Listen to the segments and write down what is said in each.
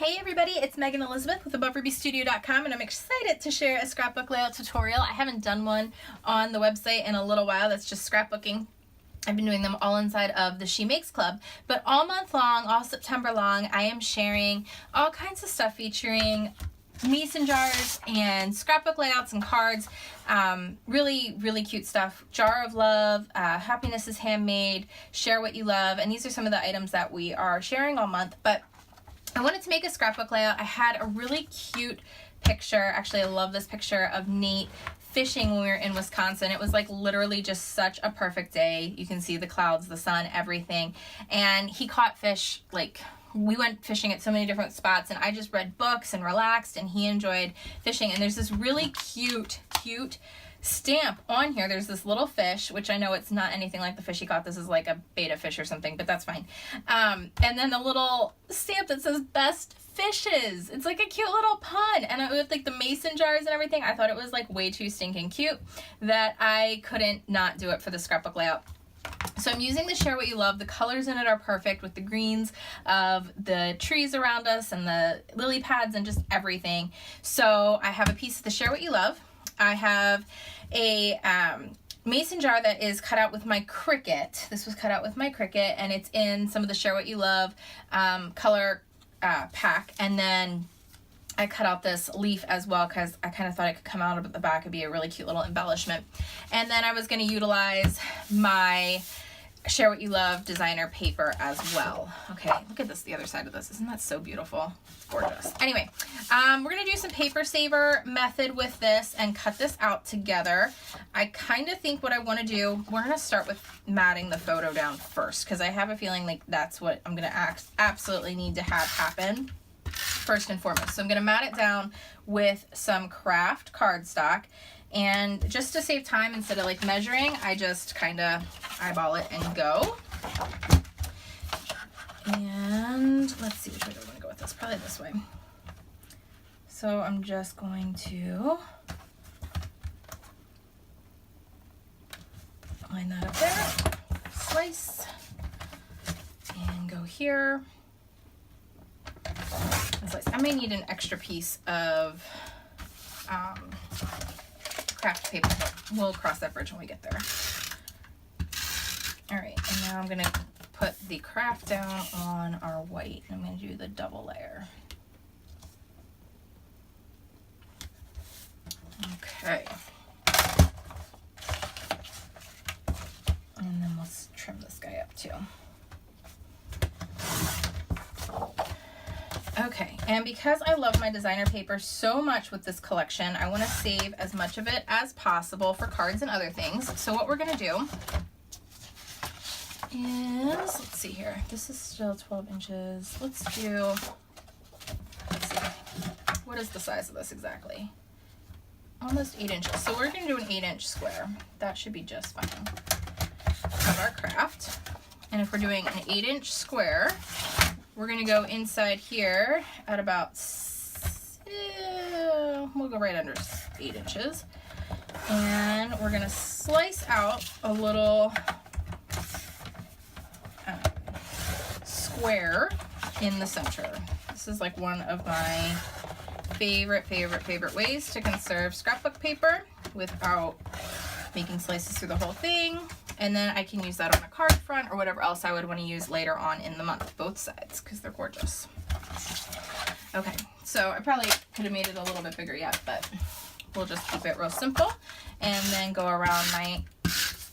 Hey everybody, it's Megan Elizabeth with AboveRubyStudio.com, and I'm excited to share a scrapbook layout tutorial. I haven't done one on the website in a little while. That's just scrapbooking. I've been doing them all inside of the She Makes Club, but all month long, all September long, I am sharing all kinds of stuff featuring mason jars and scrapbook layouts and cards. Really cute stuff. Jar of Love, Happiness is Handmade, Share What You Love, and these are some of the items that we are sharing all month. But I wanted to make a scrapbook layout. I had a really cute picture. Actually, I love this picture of Nate fishing when we were in Wisconsin. It was like literally just such a perfect day. You can see the clouds, the sun, everything. And he caught fish. Like, we went fishing at so many different spots, and I just read books and relaxed, and he enjoyed fishing. And there's this really cute stamp on here. There's this little fish, which I know it's not anything like the fish he caught. This is like a betta fish or something, but that's fine. And then the little stamp that says Best Fishes. It's like a cute little pun. And with like the mason jars and everything, I thought it was like way too stinking cute that I couldn't not do it for the scrapbook layout. So I'm using the Share What You Love. The colors in it are perfect with the greens of the trees around us and the lily pads and just everything. So I have a piece of the Share What You Love. I have a mason jar that is cut out with my Cricut. This was cut out with my Cricut, and it's in some of the Share What You Love color pack. And then I cut out this leaf as well because I kind of thought it could come out of the back. It'd be a really cute little embellishment. And then I was going to utilize my Share What You Love designer paper as well. Okay, look at this, the other side of this. Isn't that so beautiful? It's gorgeous. Anyway, we're going to do some paper saver method with this and cut this out together. I kind of think what I want to do, we're going to start with matting the photo down first because I have a feeling like that's what I'm going to absolutely need to have happen first and foremost. So I'm going to mat it down with some craft cardstock. And just to save time, instead of like measuring, I just kind of eyeball it and go. And let's see, which way do I want to go with this? Probably this way. So I'm just going to line that up there, slice, and go here. And slice. I may need an extra piece of craft paper, but we'll cross that bridge when we get there. All right, and now I'm gonna put the craft down on our white. I'm gonna do the double layer. Okay. And then we'll trim this guy up too. Okay, and because I love my designer paper so much with this collection, I want to save as much of it as possible for cards and other things. So what we're going to do is, let's see here, this is still 12 inches. Let's see, what is the size of this exactly? Almost 8 inches. So we're going to do an 8-inch square. That should be just fine. Of our craft. And if we're doing an 8-inch square, we're going to go inside here at about, we'll go right under 8 inches. And we're going to slice out a little square in the center. This is like one of my favorite ways to conserve scrapbook paper without making slices through the whole thing. And then I can use that on a card front or whatever else I would want to use later on in the month, both sides, because they're gorgeous. Okay, so I probably could have made it a little bit bigger yet, but we'll just keep it real simple. And then go around my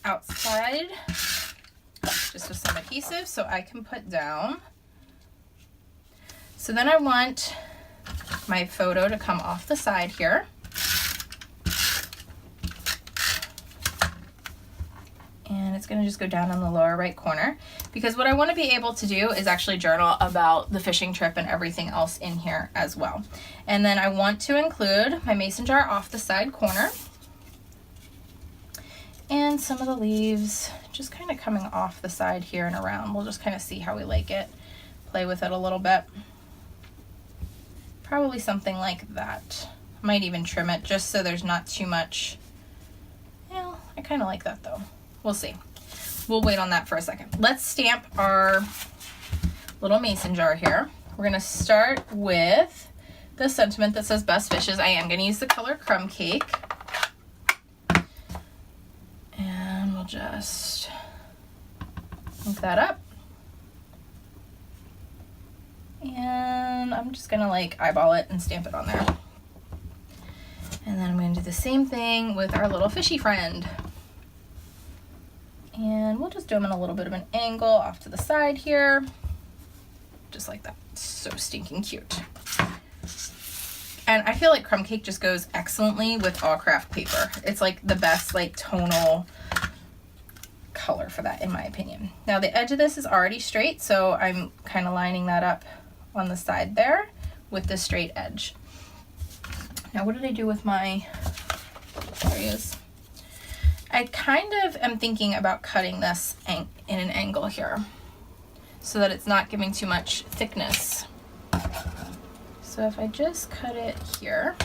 outside just with some adhesive so I can put down. So then I want my photo to come off the side here. And it's going to just go down in the lower right corner because what I want to be able to do is actually journal about the fishing trip and everything else in here as well. And then I want to include my mason jar off the side corner and some of the leaves just kind of coming off the side here and around. We'll just kind of see how we like it, play with it a little bit. Probably something like that. Might even trim it just so there's not too much. Yeah, I kind of like that though. We'll see. We'll wait on that for a second. Let's stamp our little mason jar here. we're gonna start with the sentiment that says best fishes. I am gonna use the color Crumb Cake. And we'll just ink that up. And I'm just gonna like eyeball it and stamp it on there. And then I'm gonna do the same thing with our little fishy friend. And we'll just do them in a little bit of an angle off to the side here. Just like that. So stinking cute. And I feel like Crumb Cake just goes excellently with all craft paper. It's like the best like tonal color for that, in my opinion. Now the edge of this is already straight, so I'm kind of lining that up on the side there with the straight edge. Now what did I do with my, there he is. I kind of am thinking about cutting this in an angle here so that it's not giving too much thickness. So if I just cut it here,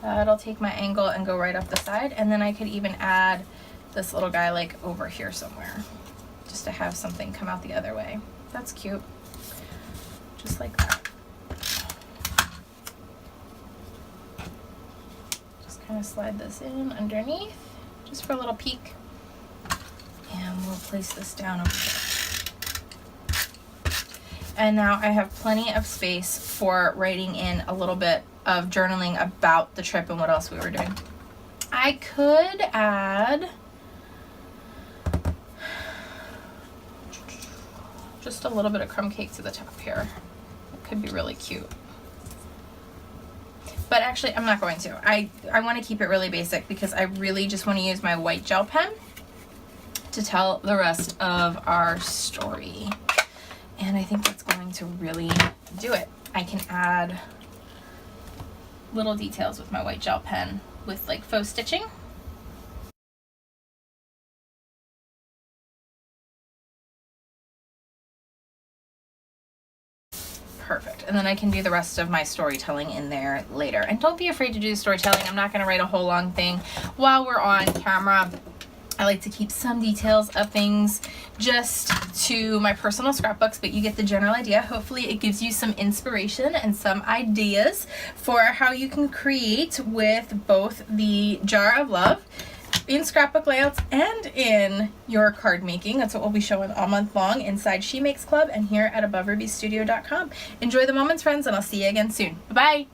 that'll take my angle and go right up the side, and then I could even add this little guy like over here somewhere just to have something come out the other way. That's cute. Just like that. Just kind of slide this in underneath just for a little peek, and we'll place this down over here. And now I have plenty of space for writing in a little bit of journaling about the trip and what else we were doing. I could add just a little bit of crumb cake to the top here. It could be really cute. But actually, I'm not going to. I want to keep it really basic because I really just want to use my white gel pen to tell the rest of our story. And I think that's going to really do it. I can add little details with my white gel pen with like faux stitching. Perfect. And then I can do the rest of my storytelling in there later. And don't be afraid to do the storytelling. I'm not going to write a whole long thing while we're on camera. I like to keep some details of things just to my personal scrapbooks, but you get the general idea. Hopefully it gives you some inspiration and some ideas for how you can create with both the Jar of Love in scrapbook layouts and in your card making. That's what we'll be showing all month long inside She Makes Club and here at AboveRubyStudio.com. Enjoy the moments, friends, and I'll see you again soon. Bye-bye.